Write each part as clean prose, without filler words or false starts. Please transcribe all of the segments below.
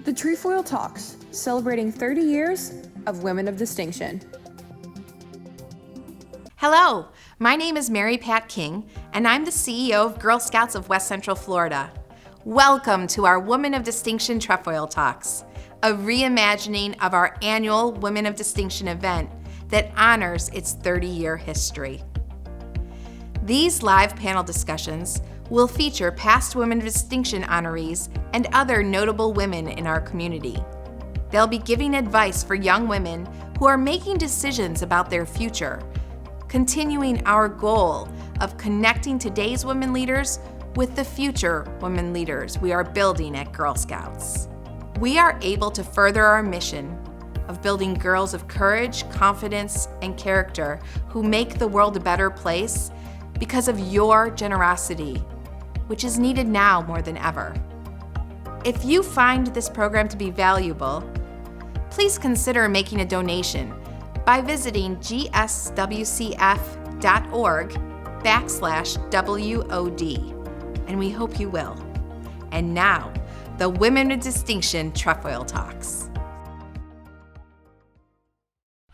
The Trefoil Talks, celebrating 30 years of women of distinction. Hello, my name is Mary Pat King, and I'm the CEO of Girl Scouts of West Central Florida. Welcome to our Women of Distinction Trefoil Talks, a reimagining of our annual Women of Distinction event that honors its 30-year history. These live panel discussions will feature past Women of Distinction honorees and other notable women in our community. They'll be giving advice for young women who are making decisions about their future, continuing our goal of connecting today's women leaders with the future women leaders we are building at Girl Scouts. We are able to further our mission of building girls of courage, confidence, and character who make the world a better place because of your generosity, which is needed now more than ever. If you find this program to be valuable, please consider making a donation by visiting gswcf.org/WOD, and we hope you will. And now, the Women of Distinction Trefoil Talks.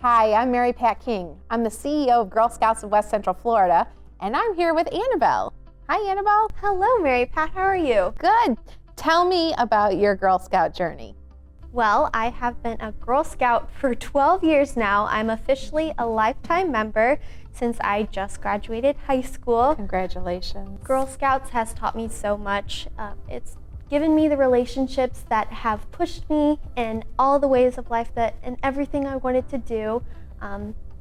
Hi, I'm Mary Pat King. I'm the CEO of Girl Scouts of West Central Florida, and I'm here with Annabelle. Hi, Annabelle. Hello, Mary Pat. How are you? Good. Tell me about your Girl Scout journey. Well, I have been a Girl Scout for 12 years now. I'm officially a lifetime member since I just graduated high school. Congratulations. Girl Scouts has taught me so much. It's given me the relationships that have pushed me in all the ways of life and everything I wanted to do.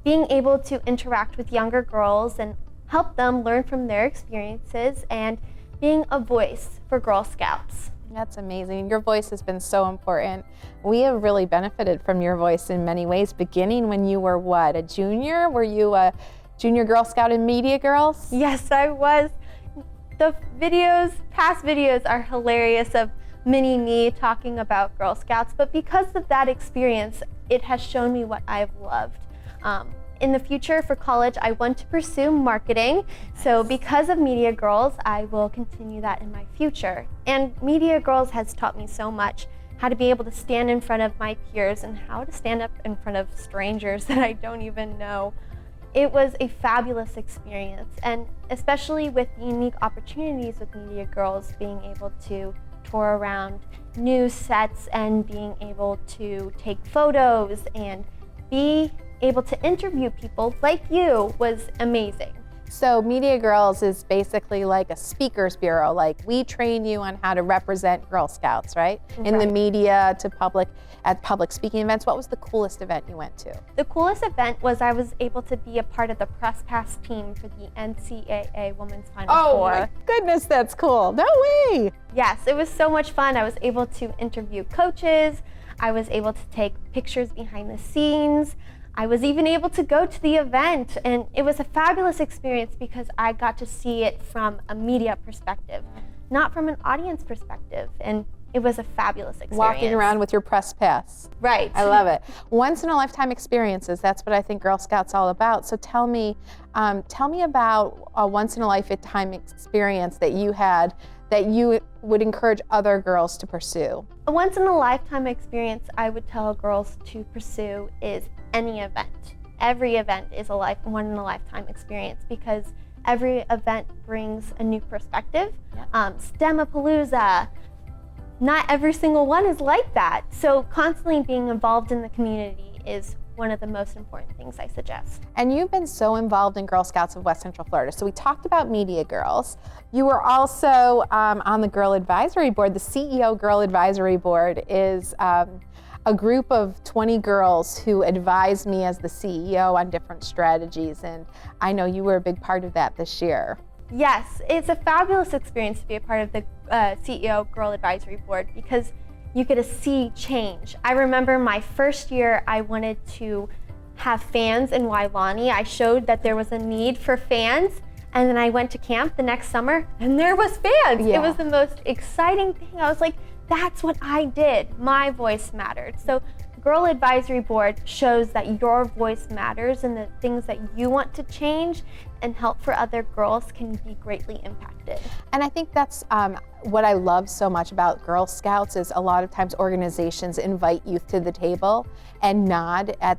Being able to interact with younger girls and help them learn from their experiences, and being a voice for Girl Scouts. That's amazing. Your voice has been so important. We have really benefited from your voice in many ways, beginning when you were what, a junior? Were you a junior Girl Scout in Media Girls? Yes, I was. The past videos are hilarious of mini me talking about Girl Scouts, but because of that experience, it has shown me what I've loved. In the future for college, I want to pursue marketing. So because of Media Girls, I will continue that in my future. And Media Girls has taught me so much, how to be able to stand in front of my peers and how to stand up in front of strangers that I don't even know. It was a fabulous experience, and especially with the unique opportunities with Media Girls, being able to tour around news sets and being able to take photos and be able to interview people like you was amazing. So Media Girls is basically like a speakers bureau. Like, we train you on how to represent Girl Scouts, right? In the media, at public speaking events. What was the coolest event you went to? The coolest event was I was able to be a part of the press pass team for the NCAA Women's Final Four. Oh my goodness, that's cool. No way. Yes, it was so much fun. I was able to interview coaches. I was able to take pictures behind the scenes. I was even able to go to the event, and it was a fabulous experience because I got to see it from a media perspective, not from an audience perspective, and it was a fabulous experience. Walking around with your press pass. Right. I love it. Once in a lifetime experiences, that's what I think Girl Scouts all about. So tell me about a once in a lifetime experience that you had that you would encourage other girls to pursue. A once in a lifetime experience I would tell girls to pursue is any event. Every event is a one in a lifetime experience because every event brings a new perspective. STEMapalooza, not every single one is like that. So constantly being involved in the community is one of the most important things I suggest. And you've been so involved in Girl Scouts of West Central Florida. So we talked about Media Girls. You were also on the Girl Advisory Board. The CEO Girl Advisory Board is a group of 20 girls who advise me as the CEO on different strategies. And I know you were a big part of that this year. Yes, it's a fabulous experience to be a part of the CEO Girl Advisory Board because you get to see change. I remember my first year, I wanted to have fans in Wailani. I showed that there was a need for fans, and then I went to camp the next summer, and there was fans. Yeah. It was the most exciting thing. I was like, that's what I did. My voice mattered. So Girl Advisory Board shows that your voice matters and the things that you want to change and help for other girls can be greatly impacted. And I think that's what I love so much about Girl Scouts is a lot of times organizations invite youth to the table and nod at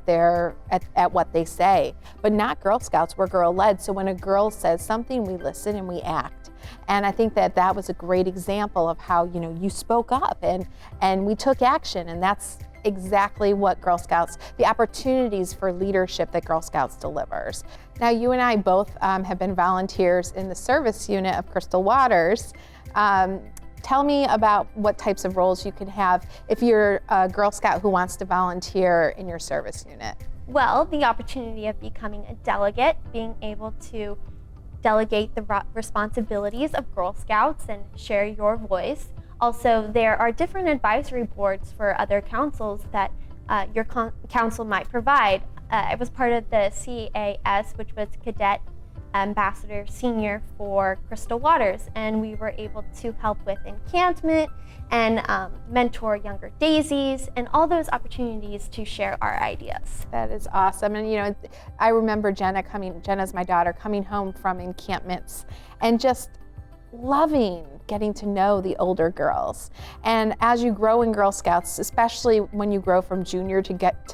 what they say. But not Girl Scouts, we're girl-led. So when a girl says something, we listen and we act. And I think that was a great example of how, you spoke up and we took action, and that's exactly what Girl Scouts, the opportunities for leadership that Girl Scouts delivers. Now, you and I both have been volunteers in the service unit of Crystal Waters. Tell me about what types of roles you can have if you're a Girl Scout who wants to volunteer in your service unit. Well, the opportunity of becoming a delegate, being able to delegate the responsibilities of Girl Scouts and share your voice. Also, there are different advisory boards for other councils that your council might provide. I was part of the CAS, which was Cadet Ambassador Senior for Crystal Waters, and we were able to help with encampment and mentor younger daisies and all those opportunities to share our ideas. That is awesome. And I remember Jenna's my daughter, coming home from encampments and just loving getting to know the older girls. And as you grow in Girl Scouts, especially when you grow from junior to get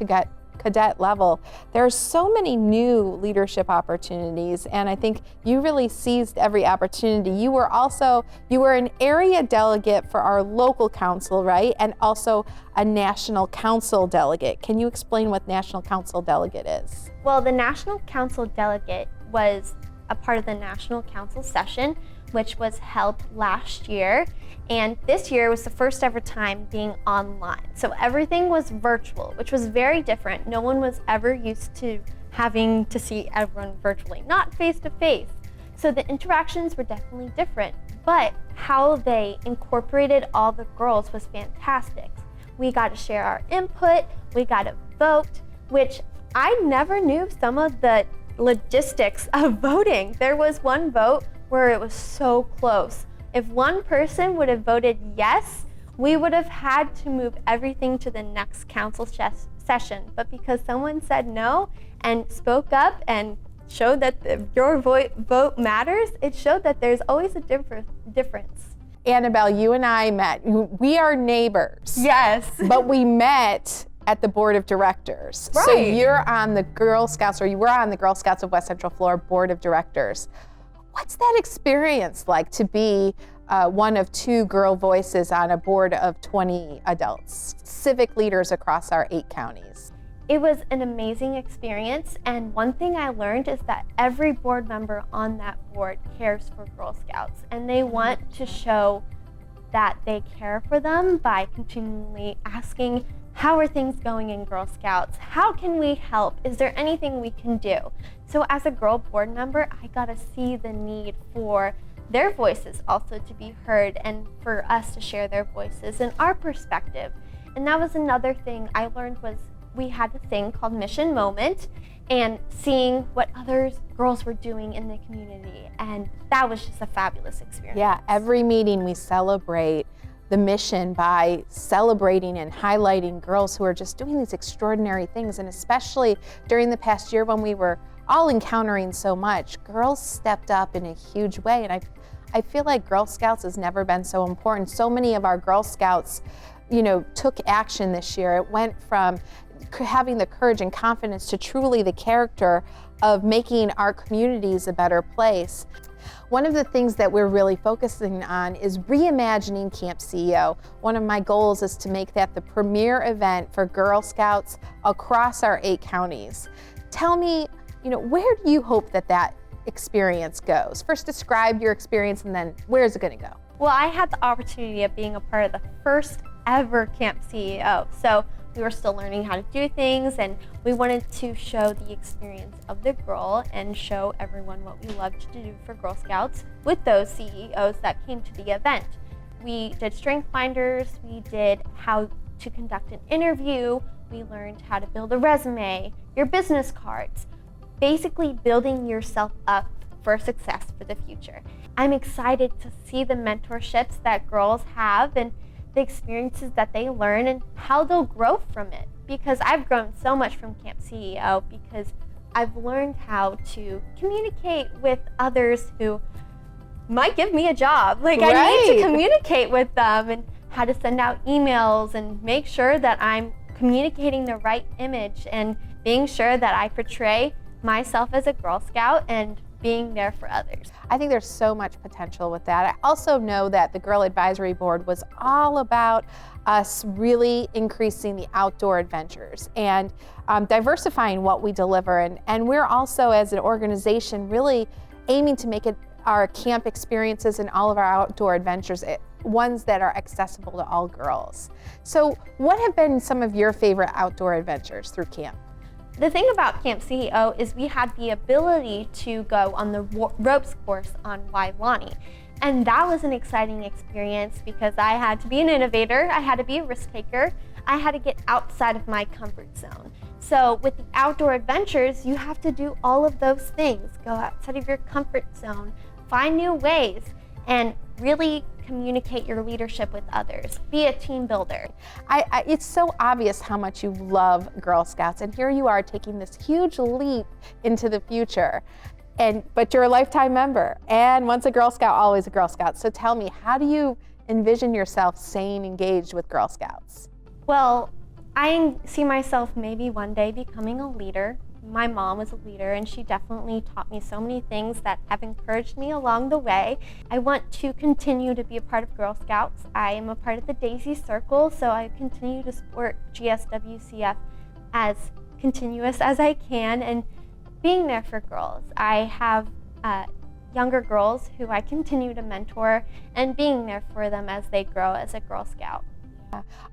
cadet level, there's so many new leadership opportunities, and I think you really seized every opportunity. You were an area delegate for our local council, right? And also a national council delegate. Can you explain what national council delegate is? Well, the national council delegate was a part of the national council session, which was held last year. And this year was the first ever time being online. So everything was virtual, which was very different. No one was ever used to having to see everyone virtually, not face to face. So the interactions were definitely different, but how they incorporated all the girls was fantastic. We got to share our input, we got to vote, which I never knew some of the logistics of voting. There was one vote where it was so close. If one person would have voted yes, we would have had to move everything to the next council session. But because someone said no and spoke up and showed that your vote matters, it showed that there's always a difference. Annabelle, you and I met. We are neighbors. Yes. But we met at the board of directors. Right. So you're on the Girl Scouts, or you were on the Girl Scouts of West Central Florida board of directors. What's that experience like to be one of two girl voices on a board of 20 adults, civic leaders across our 8 counties? It was an amazing experience, and one thing I learned is that every board member on that board cares for Girl Scouts, and they want to show that they care for them by continually asking, how are things going in Girl Scouts? How can we help? Is there anything we can do? So as a girl board member, I got to see the need for their voices also to be heard and for us to share their voices and our perspective. And that was another thing I learned was we had a thing called Mission Moment and seeing what other girls were doing in the community. And that was just a fabulous experience. Yeah, every meeting we celebrate the mission by celebrating and highlighting girls who are just doing these extraordinary things. And especially during the past year when we were all encountering so much, girls stepped up in a huge way. And I feel like Girl Scouts has never been so important. So many of our Girl Scouts, took action this year. It went from having the courage and confidence to truly the character of making our communities a better place. One of the things that we're really focusing on is reimagining Camp CEO. One of my goals is to make that the premier event for Girl Scouts across our 8 counties. Tell me, where do you hope that experience goes? First, describe your experience, and then where is it going to go? Well, I had the opportunity of being a part of the first ever Camp CEO. So we were still learning how to do things, and we wanted to show the experience of the girl and show everyone what we loved to do for Girl Scouts with those CEOs that came to the event. We did strength finders, we did how to conduct an interview, we learned how to build a resume, your business cards, basically building yourself up for success for the future. I'm excited to see the mentorships that girls have and the experiences that they learn and how they'll grow from it. Because I've grown so much from Camp CEO because I've learned how to communicate with others who might give me a job. Like, I need to communicate with them, and how to send out emails and make sure that I'm communicating the right image and being sure that I portray myself as a Girl Scout and being there for others. I think there's so much potential with that. I also know that the Girl Advisory Board was all about us really increasing the outdoor adventures and diversifying what we deliver. And we're also, as an organization, really aiming to make it our camp experiences and all of our outdoor adventures ones that are accessible to all girls. So what have been some of your favorite outdoor adventures through camp? The thing about Camp CEO is we had the ability to go on the ropes course on Wailani. And that was an exciting experience because I had to be an innovator, I had to be a risk taker, I had to get outside of my comfort zone. So with the outdoor adventures, you have to do all of those things. Go outside of your comfort zone, find new ways, and really communicate your leadership with others. Be a team builder. It's so obvious how much you love Girl Scouts, and here you are taking this huge leap into the future. But you're a lifetime member, and once a Girl Scout, always a Girl Scout. So tell me, how do you envision yourself staying engaged with Girl Scouts? Well, I see myself maybe one day becoming a leader. My mom was a leader, and she definitely taught me so many things that have encouraged me along the way. I want to continue to be a part of Girl Scouts. I am a part of the Daisy Circle, so I continue to support GSWCF as continuous as I can and being there for girls. I have younger girls who I continue to mentor and being there for them as they grow as a Girl Scout.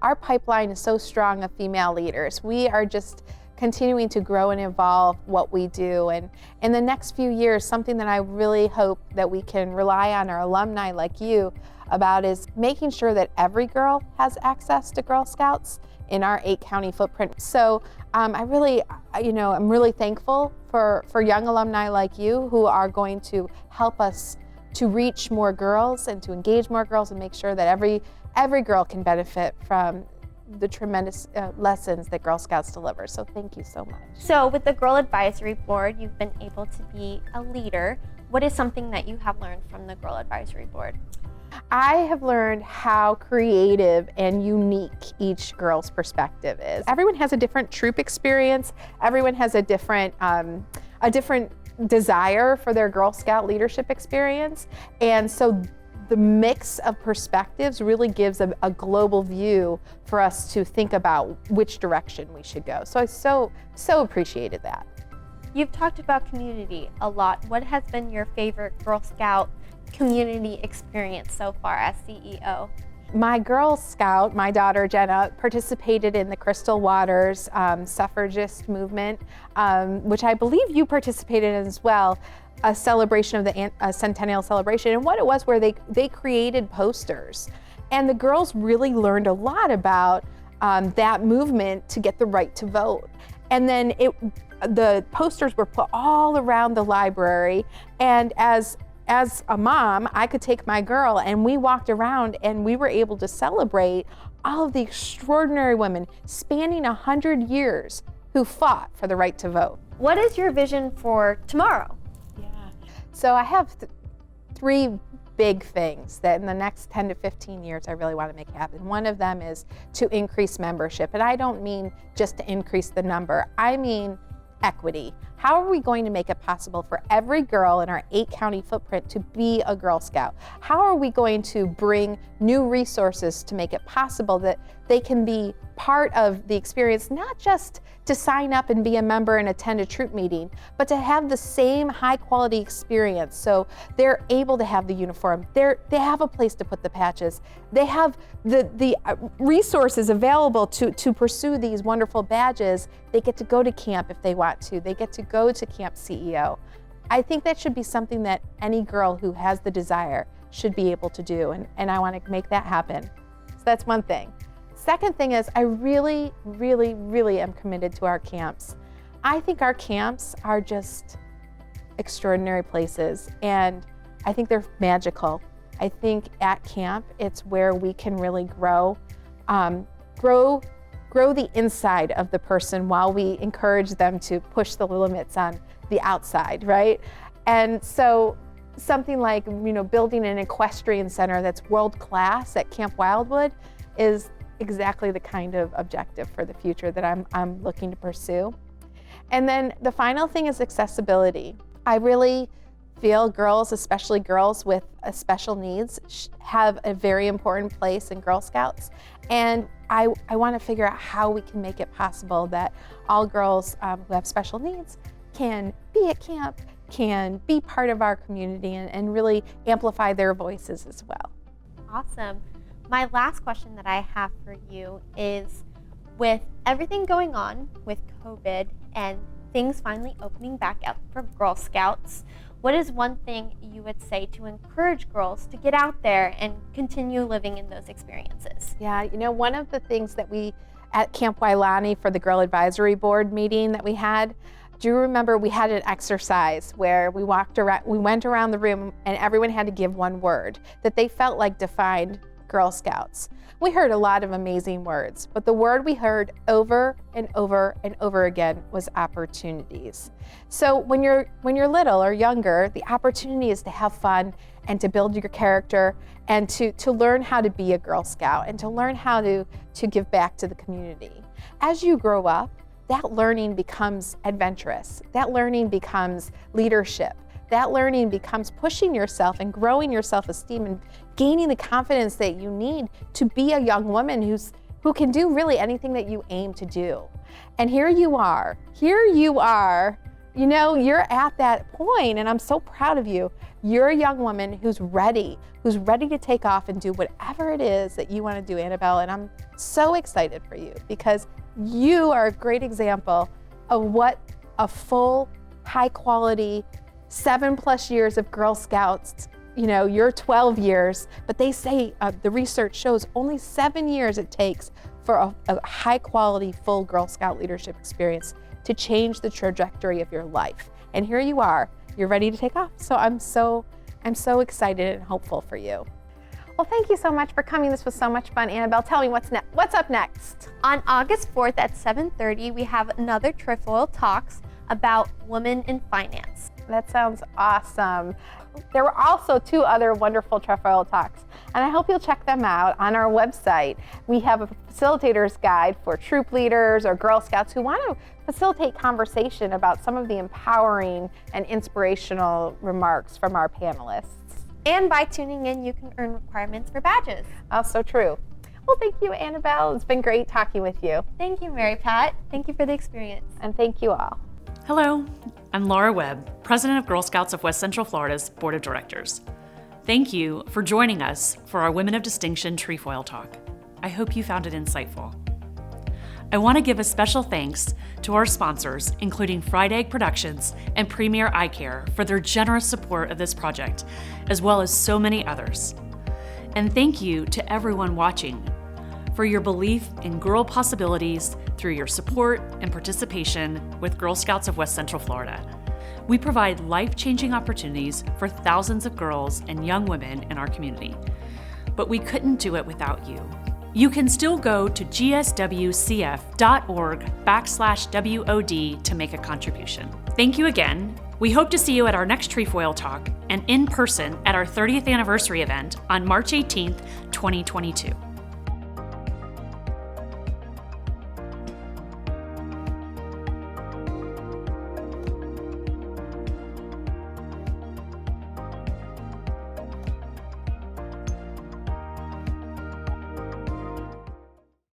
Our pipeline is so strong of female leaders. We are just continuing to grow and evolve what we do. And in the next few years, something that I really hope that we can rely on our alumni like you about is making sure that every girl has access to Girl Scouts in our 8-county footprint. So I'm really thankful for young alumni like you who are going to help us to reach more girls and to engage more girls and make sure that every girl can benefit from the tremendous lessons that Girl Scouts deliver. So thank you so much. So with the Girl Advisory Board, you've been able to be a leader. What is something that you have learned from the Girl Advisory Board? I have learned how creative and unique each girl's perspective is. Everyone has a different troop experience. Everyone has a different desire for their Girl Scout leadership experience. And so the mix of perspectives really gives a global view for us to think about which direction we should go. So I so appreciated that. You've talked about community a lot. What has been your favorite Girl Scout community experience so far as CEO? My Girl Scout, my daughter Jenna, participated in the Crystal Waters suffragist movement, which I believe you participated in as well, a celebration of the centennial celebration. And what it was where they created posters. And the girls really learned a lot about that movement to get the right to vote. And then the posters were put all around the library, and as a mom, I could take my girl and we walked around and we were able to celebrate all of the extraordinary women spanning 100 years who fought for the right to vote. What is your vision for tomorrow? So I have three big things that in the next 10 to 15 years I really want to make happen. One of them is to increase membership. And I don't mean just to increase the number, I mean equity. How are we going to make it possible for every girl in our 8-county footprint to be a Girl Scout? How are we going to bring new resources to make it possible that they can be part of the experience, not just to sign up and be a member and attend a troop meeting, but to have the same high quality experience. So they're able to have the uniform, they have a place to put the patches, they have the resources available to pursue these wonderful badges. They get to go to camp if they want to, they get to go to Camp CEO. I think that should be something that any girl who has the desire should be able to do, and I want to make that happen. So that's one thing. Second thing is I really, really, really am committed to our camps. I think our camps are just extraordinary places, and I think they're magical. I think at camp, it's where we can really grow the inside of the person while we encourage them to push the limits on the outside, right? And so something like, building an equestrian center that's world-class at Camp Wildwood is exactly the kind of objective for the future that I'm looking to pursue. And then the final thing is accessibility. I really feel girls, especially girls with special needs, have a very important place in Girl Scouts. And I want to figure out how we can make it possible that all girls who have special needs can be at camp, can be part of our community, and really amplify their voices as well. Awesome. My last question that I have for you is, with everything going on with COVID and things finally opening back up for Girl Scouts, what is one thing you would say to encourage girls to get out there and continue living in those experiences? Yeah, one of the things that we at Camp Wailani for the Girl Advisory Board meeting that we had, do you remember we had an exercise where we went around the room and everyone had to give one word that they felt like defined Girl Scouts. We heard a lot of amazing words, but the word we heard over and over and over again was opportunities. So when you're little or younger, the opportunity is to have fun and to build your character and to learn how to be a Girl Scout and to learn how to give back to the community. As you grow up, that learning becomes adventurous. That learning becomes leadership. That learning becomes pushing yourself and growing your self-esteem and gaining the confidence that you need to be a young woman who can do really anything that you aim to do. And here you are, you're at that point, and I'm so proud of you. You're a young woman who's ready to take off and do whatever it is that you want to do, Annabelle, and I'm so excited for you because you are a great example of what a full, high quality, 7+ years of Girl Scouts, you're 12 years, but they say the research shows only 7 years it takes for a high quality, full Girl Scout leadership experience to change the trajectory of your life. And here you are, you're ready to take off. So I'm so excited and hopeful for you. Well, thank you so much for coming. This was so much fun. Annabelle, tell me what's up next? On August 4th at 7:30, we have another Trefoil Talks about women in finance. That sounds awesome. There were also 2 other wonderful Trefoil Talks, and I hope you'll check them out on our website. We have a facilitator's guide for troop leaders or Girl Scouts who want to facilitate conversation about some of the empowering and inspirational remarks from our panelists. And by tuning in, you can earn requirements for badges. Oh, so true. Well, thank you, Annabelle. It's been great talking with you. Thank you, Mary Pat. Thank you for the experience. And thank you all. Hello, I'm Laura Webb, President of Girl Scouts of West Central Florida's Board of Directors. Thank you for joining us for our Women of Distinction Trefoil Talk. I hope you found it insightful. I want to give a special thanks to our sponsors, including Fried Egg Productions and Premier Eye Care, for their generous support of this project, as well as so many others. And thank you to everyone watching for your belief in girl possibilities through your support and participation with Girl Scouts of West Central Florida. We provide life-changing opportunities for thousands of girls and young women in our community, but we couldn't do it without you. You can still go to gswcf.org/WOD to make a contribution. Thank you again. We hope to see you at our next Trefoil Talk and in person at our 30th anniversary event on March 18th, 2022.